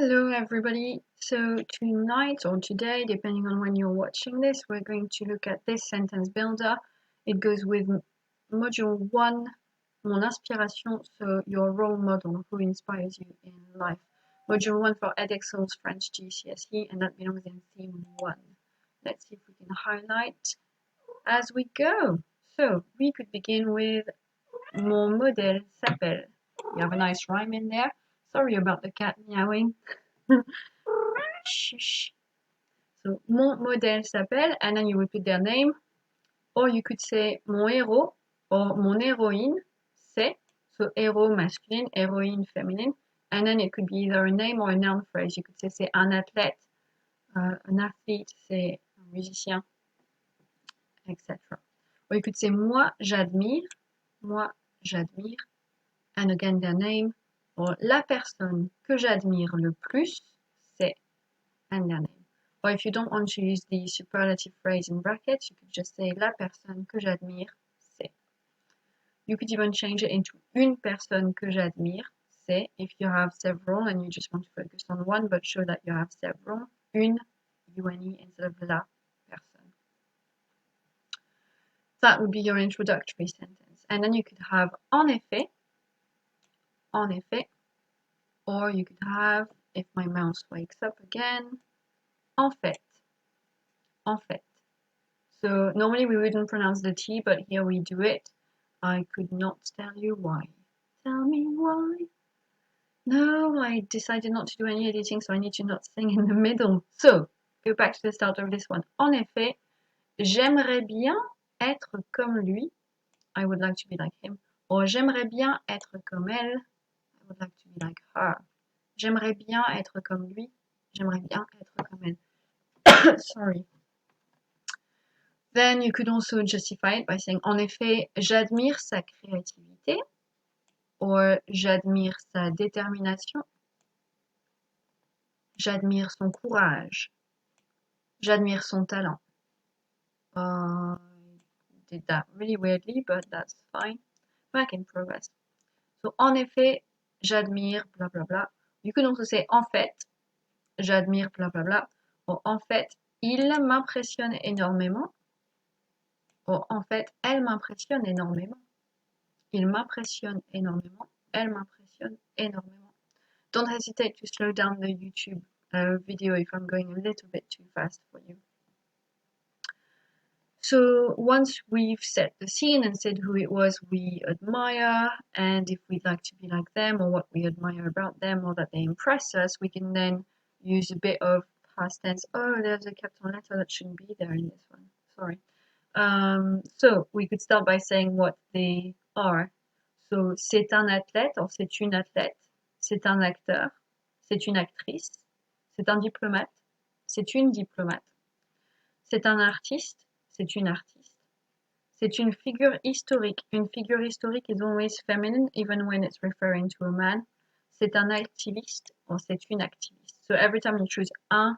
Hello everybody, so tonight or today, depending on when you're watching this, we're going to look at this sentence builder. It goes with module 1, mon inspiration, so your role model, who inspires you in life. Module 1 for Edexcel French GCSE, and that belongs in theme 1. Let's see if we can highlight as we go. So we could begin with mon modèle s'appelle. You have a nice rhyme in there. Sorry about the cat meowing. Shush. So, mon modèle s'appelle, and then you would put their name, or you could say mon héros, or mon héroïne, c'est, so héros masculine, héroïne feminine, and then it could be either a name or a noun phrase. You could say c'est un athlète, an athlete, c'est un musicien, etc. Or you could say moi j'admire, and again their name, or la personne que j'admire le plus, c'est, and their name. Or if you don't want to use the superlative phrase in brackets, you could just say la personne que j'admire, c'est. You could even change it into une personne que j'admire, c'est, if you have several and you just want to focus on one but show that you have several. Une, une, instead of la personne. That would be your introductory sentence. And then you could have en effet, or you could have, if my mouse wakes up again, en fait. So normally we wouldn't pronounce the T, but here we do it. I could not tell you why. Tell me why. No, I decided not to do any editing, so I need to not sing in the middle. So, go back to the start of this one. En effet, j'aimerais bien être comme lui. I would like to be like him. Or j'aimerais bien être comme elle. I would like to be like her. J'aimerais bien être comme lui. J'aimerais bien être comme elle. Sorry. Then you could also justify it by saying, en effet, j'admire sa créativité, or j'admire sa détermination, j'admire son courage, j'admire son talent. I did that really weirdly, but that's fine. Back in progress. So, en effet, j'admire, blah blah blah. You could also say, en fait, j'admire, blah blah blah. Or, en fait, il m'impressionne énormément. Or, en fait, elle m'impressionne énormément. Il m'impressionne énormément. Elle m'impressionne énormément. Don't hesitate to slow down the YouTube video if I'm going a little bit too fast for you. So once we've set the scene and said who it was we admire and if we'd like to be like them or what we admire about them or that they impress us, we can then use a bit of past tense. Oh, there's a capital letter that shouldn't be there in this one. Sorry. So we could start by saying what they are. So c'est un athlète or c'est une athlète. C'est un acteur, c'est une actrice, c'est un diplomate, c'est une diplomate. C'est un artiste, c'est une artiste. C'est une figure historique. Une figure historique is always feminine, even when it's referring to a man. C'est un activiste, or c'est une activiste. So every time you choose un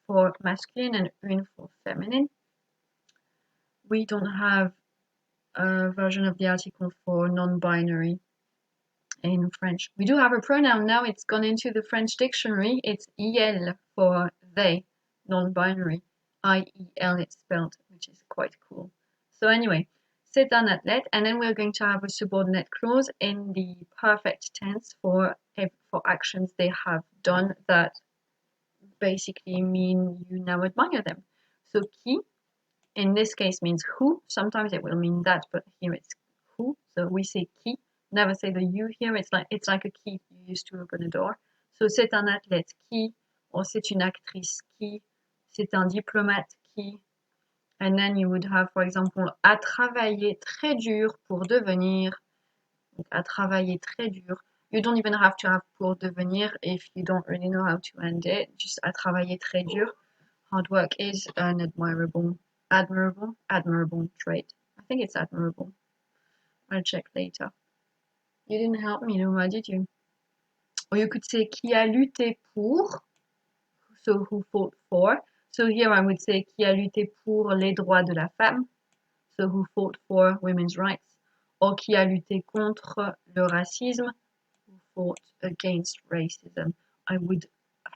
for masculine and une for feminine, we don't have a version of the article for non-binary in French. We do have a pronoun now, it's gone into the French dictionary. It's il for they, non-binary. I-E-L it's spelled, which is quite cool. So anyway, c'est un athlète, and then we're going to have a subordinate clause in the perfect tense for actions they have done that basically mean you now admire them. So qui, in this case, means who. Sometimes it will mean that, but here it's who. So we say qui. Never say the you here. It's like a key you use to open a door. So c'est un athlète qui, or c'est une actrice qui, c'est un diplomate qui. And then you would have, for example, a travaillé très dur pour devenir. Donc, a travaillé très dur. You don't even have to have pour devenir if you don't really know how to end it. Just a travaillé très dur. Hard work is an admirable trait. I think it's admirable. I'll check later. You didn't help me, Noma, did you? Or you could say qui a lutté pour, so who fought for. So here I would say qui a lutté pour les droits de la femme, so who fought for women's rights. Or qui a lutté contre le racisme, who fought against racism. I would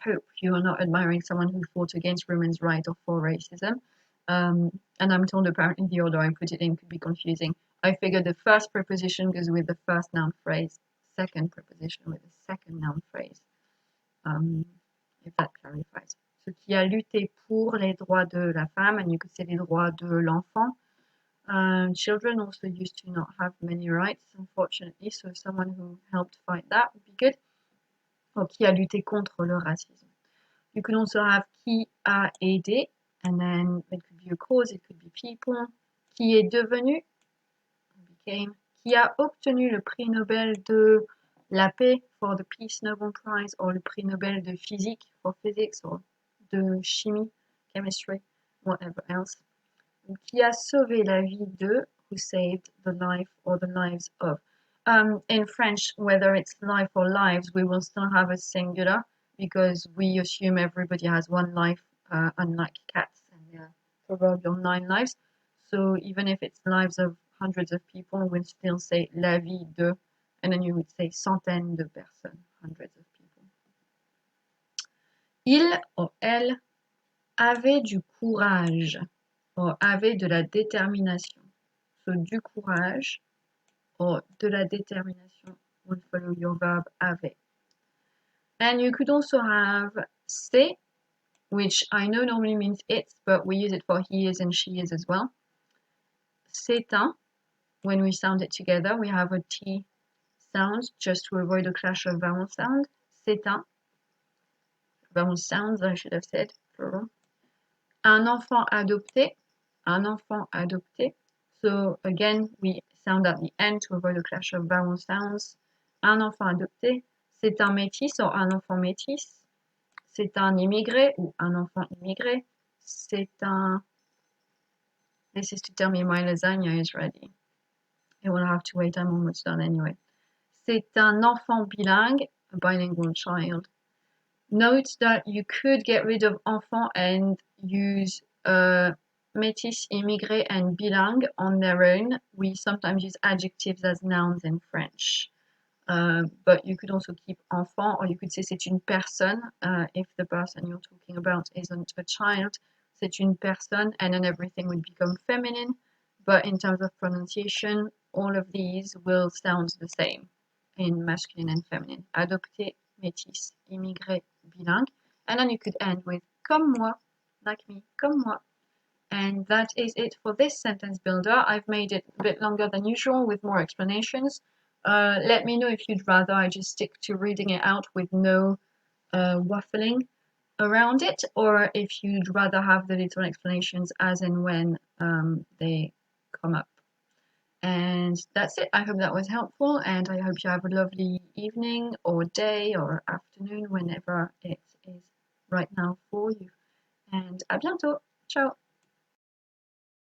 hope you are not admiring someone who fought against women's rights or for racism. And I'm told apparently the order I put it in could be confusing. I figured the first preposition goes with the first noun phrase, second preposition with the second noun phrase. If that clarifies. Ce qui a lutté pour les droits de la femme, and you could say les droits de l'enfant. Children also used to not have many rights, unfortunately, so someone who helped fight that would be good. Or qui a lutté contre le racisme. You can also have qui a aidé, and then it could be a cause, it could be people. Qui est devenu, became. Qui a obtenu le prix Nobel de la paix for the Peace Nobel Prize, or le prix Nobel de physique for physics, or de chimie, chemistry, whatever else. Qui a sauvé la vie de, who saved the life or the lives of. In French, whether it's life or lives, we will still have a singular because we assume everybody has one life, unlike cats and their proverbial 9 lives. So even if it's lives of hundreds of people, we'll still say la vie de, and then you would say centaines de personnes, hundreds of people. Il or elle avait du courage or avait de la détermination. So du courage or de la détermination will follow your verb avait. And you could also have c'est, which I know normally means it's, but we use it for he is and she is as well. C'est un, when we sound it together, we have a T sound just to avoid a clash of vowel sound. C'est un. Vowel sounds, I should have said, plural. Un enfant adopté. Un enfant adopté. So again, we sound at the end to avoid a clash of vowel sounds. Un enfant adopté. C'est un métis or un enfant métis. C'est un immigré ou un enfant immigré. C'est un... This is to tell me my lasagna is ready. It will have to wait, I'm almost done anyway. C'est un enfant bilingue, a bilingual child. Note that you could get rid of enfant and use métis, immigré, and bilingue on their own. We sometimes use adjectives as nouns in French. But you could also keep enfant, or you could say c'est une personne if the person you're talking about isn't a child. C'est une personne, and then everything would become feminine. But in terms of pronunciation, all of these will sound the same in masculine and feminine. Adopté, métis, immigré, bilingue. And then you could end with comme moi, like me, comme moi. And that is it for this sentence builder. I've made it a bit longer than usual with more explanations. Let me know if you'd rather I just stick to reading it out with no waffling around it, or if you'd rather have the little explanations as and when they come up. And that's it. I hope that was helpful, and I hope you have a lovely evening or day or afternoon, whenever it is right now for you. And à bientôt. Ciao.